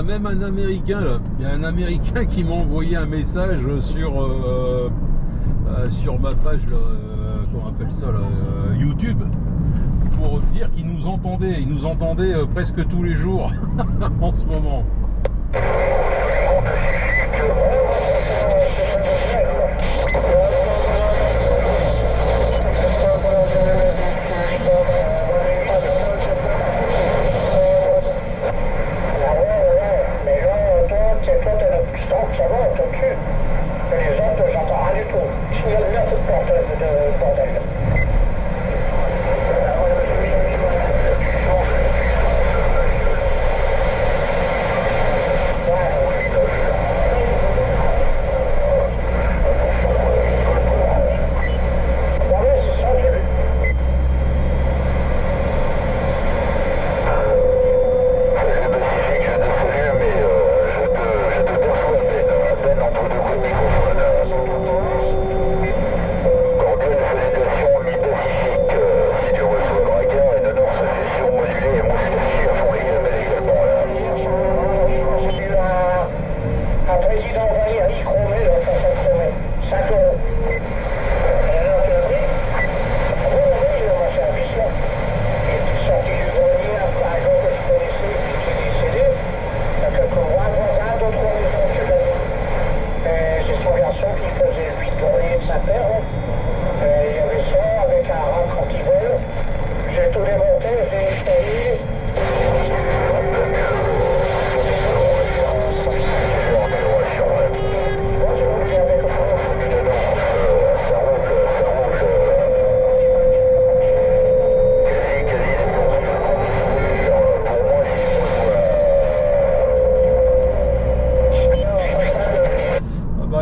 Même un Américain là, il y a un Américain qui m'a envoyé un message sur ma page là, comment on appelle ça là, YouTube, pour dire qu'il nous entendait. Il nous entendait presque tous les jours en ce moment.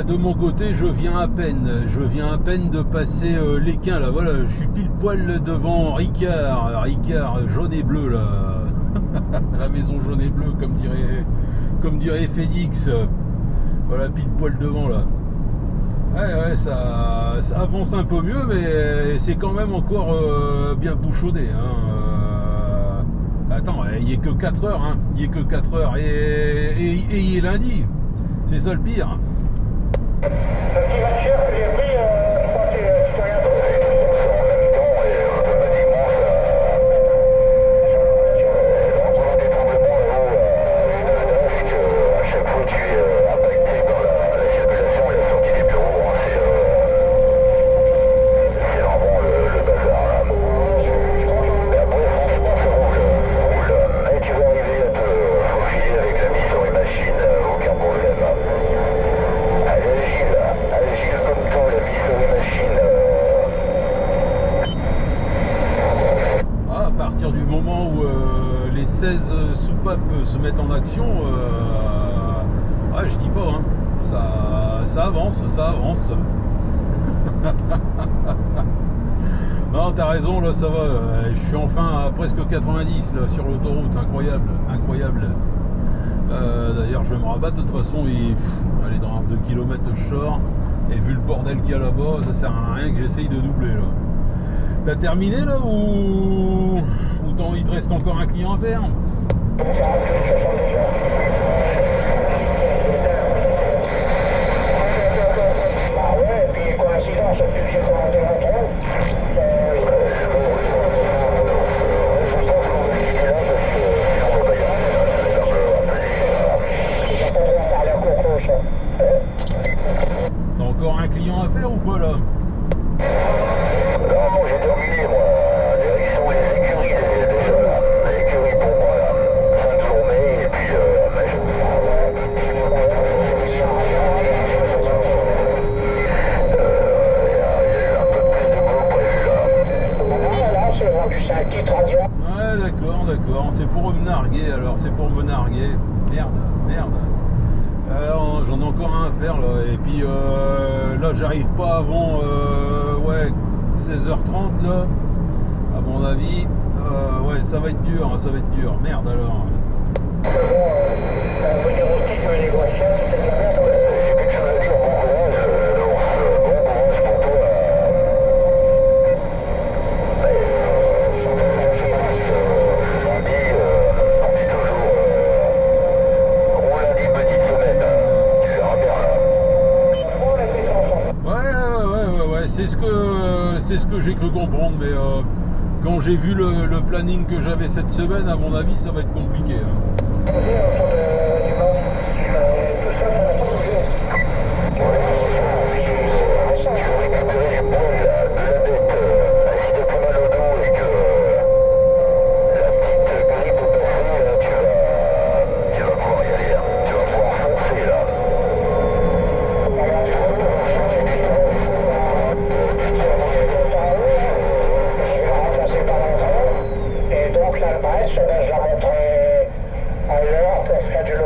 De mon côté, je viens à peine de passer l'Équin là. Voilà, je suis pile poil devant Ricard jaune et bleu là, la maison jaune et bleu comme dirait Félix. Voilà, pile poil devant là. Ouais, ça avance un peu mieux, mais c'est quand même encore bien bouchonné. Hein. Attends, il n'y a que 4 heures, hein. Il n'y a que 4 heures. Et il est lundi. C'est ça le pire. Le petit voiture que j'ai pris, je crois que c'est citoyen de les 16 soupapes se mettent en action, ouais, je dis pas, hein. Ça avance, ça avance. Non, t'as raison, là, ça va. Je suis enfin à presque 90 là, sur l'autoroute, incroyable, incroyable. D'ailleurs, je vais me rabattre, de toute façon, allez, dans 2 km je sors, et vu le bordel qu'il y a là-bas, ça sert à rien que j'essaye de doubler, là. T'as terminé, là, ou il te reste encore un client à faire? Ah ouais, et puis coïncidence, depuis que j'ai commandé mon trou, T'as encore un client à faire ou pas, là? Non, j'ai terminé, moi. Direction les écuries, déjà, là. Les écuries pour moi, là. Fin de journée, et puis, Ouais, d'accord, c'est pour me narguer, alors, c'est pour me narguer. Merde. Alors, j'en ai encore un à faire, là, et puis, là, j'arrive pas avant, ouais, 16h30, là, à mon avis. Ouais, ça va être dur, merde, alors. C'est ce que j'ai cru comprendre, mais quand j'ai vu le planning que j'avais cette semaine, à mon avis, ça va être compliqué. Hein. Et donc l'adresse, je la mettrai à l'heure pour faire du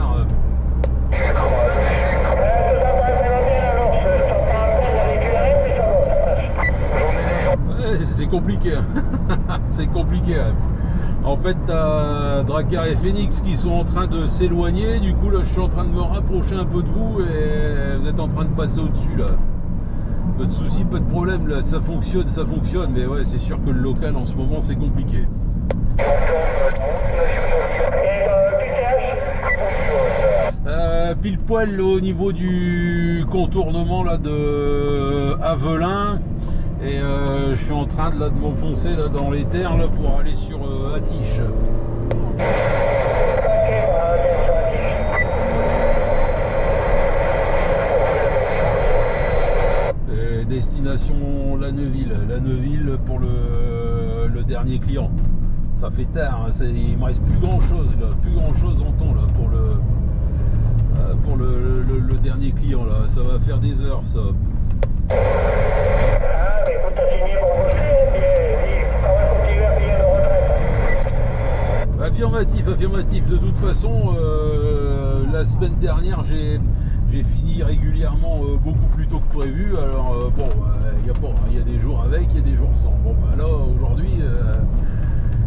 Drakkar. Ouais, c'est compliqué. C'est compliqué. En fait, t'as Drakkar et Phoenix qui sont en train de s'éloigner. Du coup, là, je suis en train de me rapprocher un peu de vous et vous êtes en train de passer au-dessus, là. Pas de soucis, pas de problème, là, ça fonctionne, mais ouais, c'est sûr que le local en ce moment, c'est compliqué. Pile poil au niveau du contournement là de Avelin et je suis en train de m'enfoncer là dans les terres là pour aller sur Attiche. Et destination Lanneville pour le dernier client. Ça fait tard, hein, il me reste plus grand chose là, en temps là pour le dernier client là, ça va faire des heures ça. Ah, mais écoute, t'as fini pour bosser, il faut quand même continuer à payer nos retraites. Affirmatif, de toute façon, la semaine dernière j'ai fini régulièrement beaucoup plus tôt que prévu, alors bon, il y a des jours avec, il y a des jours sans. Bon bah là aujourd'hui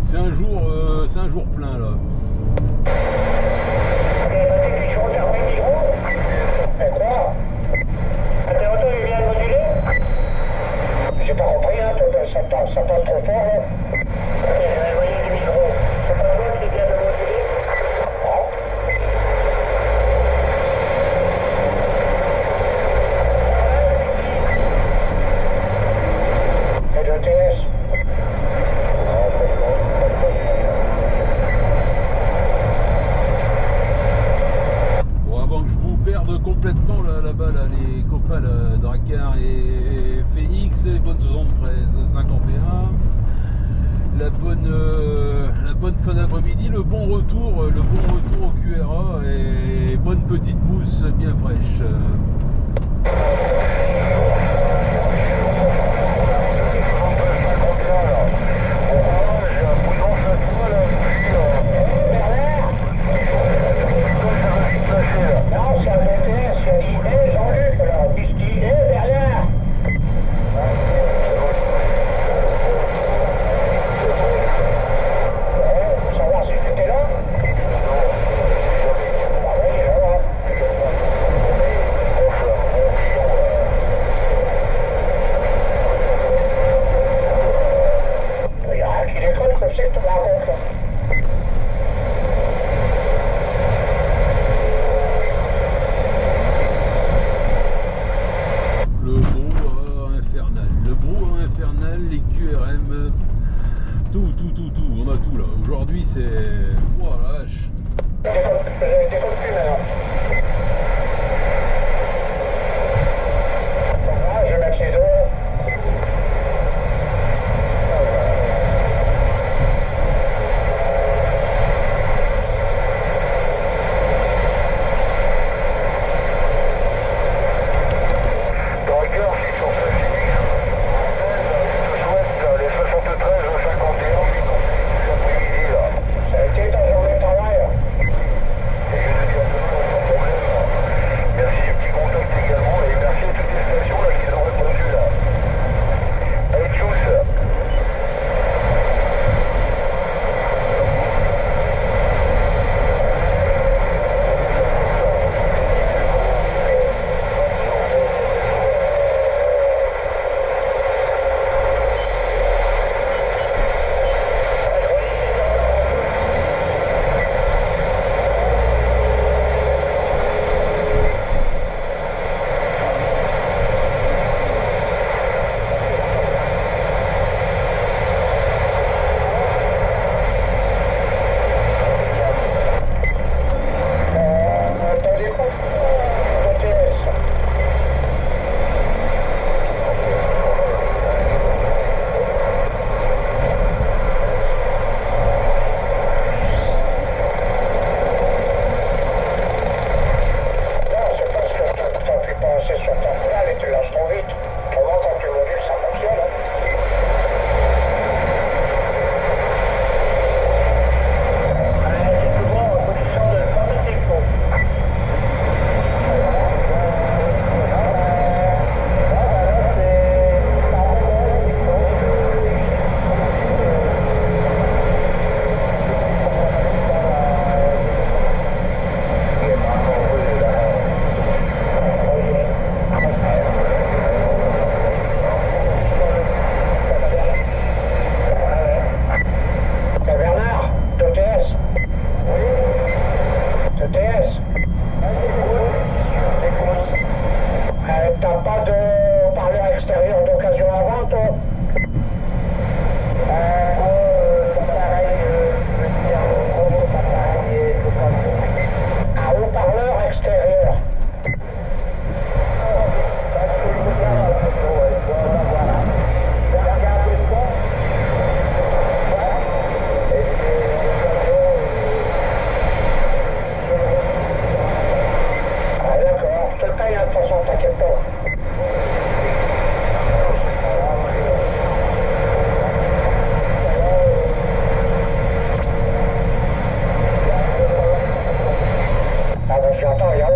c'est un jour plein là. J'ai pas compris, hein, ça passe trop fort, là. J'avais envoyé du micro. C'est pas moi qui vient de moduler. Et de TS. Bon, avant que je vous perde complètement là-bas, là, les copains là, Drakkar et Phoenix, bonne 73, 51. La bonne fin d'après-midi, le bon retour au QRA et bonne petite mousse bien fraîche. Non, c'est un BTS, c'est l'idée, Jean-Luc, là. L'idée derrière. Pour savoir si tu étais là. Ah oui, là.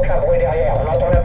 avec un bruit derrière. On entend la